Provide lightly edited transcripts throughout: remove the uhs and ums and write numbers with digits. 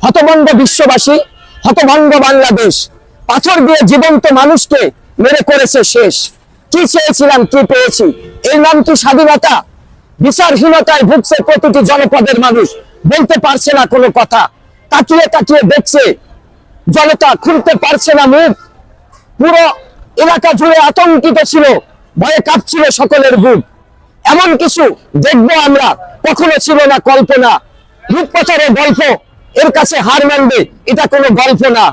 হতভম্ব বিশ্ববাসী, হতভম্ব বাংলাদেশ। পাথর দিয়ে জীবন্ত মানুষকে মেরে করেছে শেষ। কি চেয়েছিলাম, কি পেয়েছি? এই নাম কি স্বাধীনতা? বিচারহীনতায় ভুগছে প্রতিটি জনপদের মানুষ, বলতে পারছে না কোনো কথা। তাকিয়ে তাকিয়ে দেখছে জনতা, খুলতে পারছে না মুখ। পুরো এলাকা জুড়ে আতঙ্কিত ছিল, ভয়ে কাঁপছিল সকলের বুক। এমন কিছু দেখবো আমরা, কখনো ছিল না কল্পনা। রূপকথার গল্প এর কাছে হার মানবে, এটা কোনো গল্প না।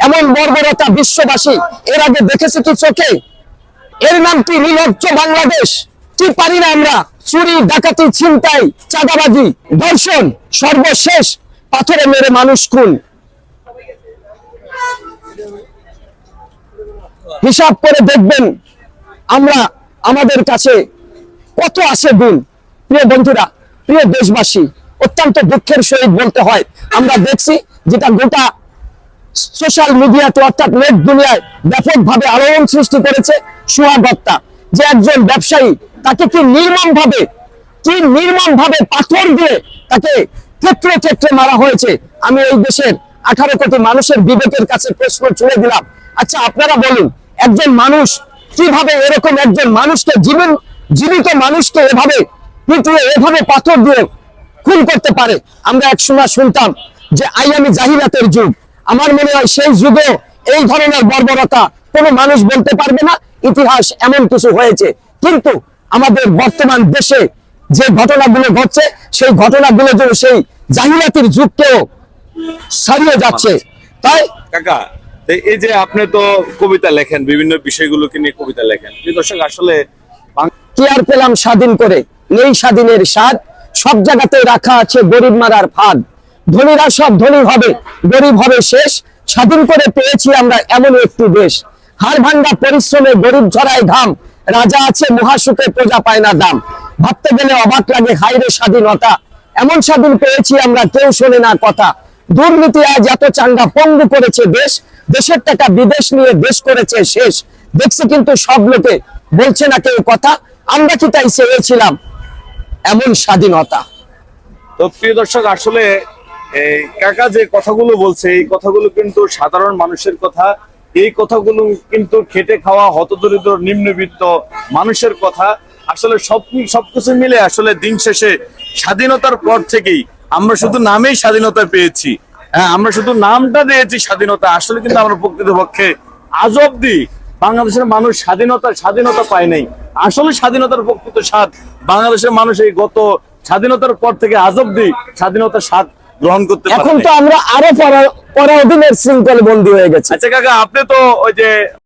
এমন বর্বরতা বিশ্ববাসী এর আগে দেখেছে কি চোখে? এর নাম কি নির্লজ্জ বাংলাদেশ? কি পারি না আমরা? চুরি, ডাকাতি, ছিনতাই, চাঁদাবাজি, ধর্ষণ, সর্বশেষ পাথরে মেরে মানুষ খুন। হিসাব করে দেখবেন আমরা, আমাদের কাছে কত আছে গুণ। প্রিয় বন্ধুরা, প্রিয় দেশবাসী, অত্যন্ত দুঃখের সহিত বলতে হয়, আমরা দেখছি যেটা গোটা সোশ্যাল মিডিয়াতে অর্থাৎ নেট দুনিয়ায় ব্যাপকভাবে আলোড়ন সৃষ্টি করেছে। সোহাগ হত্যা, যে একজন ব্যবসায়ী, তাকে কি নির্মম ভাবে পাথর দিয়ে তাকে ক্ষেত্রে ক্ষেত্রে মারা হয়েছে। আমি এই দেশের 18 কোটি মানুষের বিবেকের কাছে প্রশ্ন ছুড়ে দিলাম, আচ্ছা আপনারা বলুন, একজন মানুষ কিভাবে এরকম একজন মানুষকে, জীবিত মানুষকে এভাবে পিটিয়ে, এভাবে পাথর দিয়ে খুন করতে পারে? আমরা একসময় শুনতাম যে আইয়ামি জাহিলাতের যুগ। আমার মনে হয় সেই যুগে এই ধরনের বর্বরতা কোনো মানুষ বলতে পারবে না। ইতিহাস এমন কিছু হয়েছে, কিন্তু আমাদের বর্তমান দেশে যে ঘটনাগুলো ঘটছে, সেই ঘটনাগুলো যেন সেই জাহিলাতের যুগকেও ছাড়িয়ে যাচ্ছে। তাই কাকা, এই যে আপনি তো কবিতা লেখেন, বিভিন্ন বিষয়গুলোকে নিয়ে কবিতা লেখেন, দর্শক আসলে কি আর পেলাম স্বাধীন করে, নেই স্বাধীনের স্বাদ, সব জায়গাতে রাখা আছে গরিব মারার ফাঁদ। ধনীরা সব ধনী হবে, গরিব হবে শেষ। স্বাধীন করে পেয়েছি আমরা এমন একটি দেশ, হাড় ভাঙ্গা পরিশ্রমে গরিব ঝরায় ঘাম। রাজা আছে মহাসুখে, প্রজা পায় না দাম। ভাবতে গেলে অবাক লাগে, হায়রে স্বাধীনতা। এমন স্বাধীন পেয়েছি আমরা, কেউ শোনে না কথা। দুর্নীতি আজ এত চাঙ্গা, পঙ্গু করেছে দেশ। দেশের টাকা বিদেশ নিয়ে দেশ করেছে শেষ। দেখছি কিন্তু সব লোকে, বলছে না কেউ কথা। আমরা কি তাই চেয়েছিলাম এমন স্বাধীনতা? তো প্রিয় দর্শক, আসলে এই কাকা যে কথাগুলো বলছে, এই কথাগুলো কিন্তু সাধারণ মানুষের কথা। এই কথাগুলো কিন্তু খেটে খাওয়া হতদরিদ্র নিম্নবিত্ত মানুষের কথা। আসলে সবকিছু মিলে আসলে দিন শেষে স্বাধীনতার পর থেকেই আমরা শুধু নামেই স্বাধীনতা পেয়েছি। হ্যাঁ, আমরা শুধু নামটা দিয়েছি স্বাধীনতা, আসলে কিন্তু আমরা প্রকৃতপক্ষে আজ অব্দি বাংলাদেশের মানুষ স্বাধীনতা পায় নাই। আসলে স্বাধীনতার প্রকৃত স্বাদ বাংলাদেশের মানুষ এই গত স্বাধীনতার পর থেকে আজ অব্দি স্বাধীনতার স্বাদ গ্রহণ করতে পারে। এখন তো আমরা আরো পরাধীনের শৃঙ্খলে বন্দী হয়ে গেছি। আচ্ছা কাকা, আপনি তো ওই যে